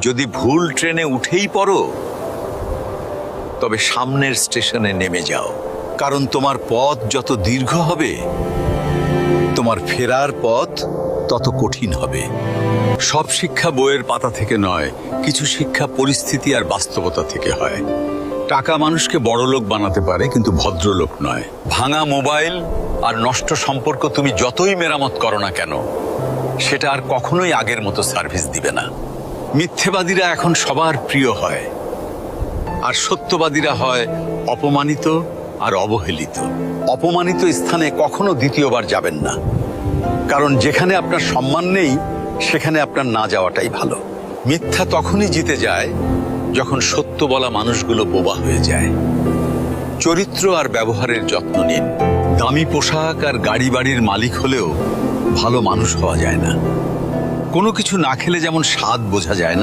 যদি ভুল ট্রেনে উঠেই পড়ো, তবে সামনের স্টেশনে নেমে যাও, কারণ তোমার পথ যত দীর্ঘ হবে, তোমার ফেরার পথ তত কঠিন হবে। সব শিক্ষা বইয়ের পাতা থেকে নয়, কিছু শিক্ষা পরিস্থিতি আর বাস্তবতা থেকে হয়। টাকা মানুষকে বড়লোক বানাতে পারে, কিন্তু ভদ্রলোক নয়। ভাঙা মোবাইল আর নষ্ট সম্পর্ক তুমি যতই মেরামত করো না কেন, সেটা আর কখনোই আগের মতো সার্ভিস দিবে না। মিথ্যেবাদীরা এখন সবার প্রিয় হয়, আর সত্যবাদীরা হয় অপমানিত আর অবহেলিত। অপমানিত স্থানে কখনো দ্বিতীয়বার যাবেন না, কারণ যেখানে আপনার সম্মান নেই, সেখানে আপনার না যাওয়াটাই ভালো। মিথ্যা তখনই জিতে যায় যখন সত্য বলা মানুষগুলো বোবা হয়ে যায়। চরিত্র আর ব্যবহারের যত্ন নিন। দামি পোশাক আর গাড়ি বাড়ির মালিক হলেও ভালো মানুষ হওয়া যায় না। কোনো কিছু না খেলে যেমন স্বাদ বোঝা যায় না,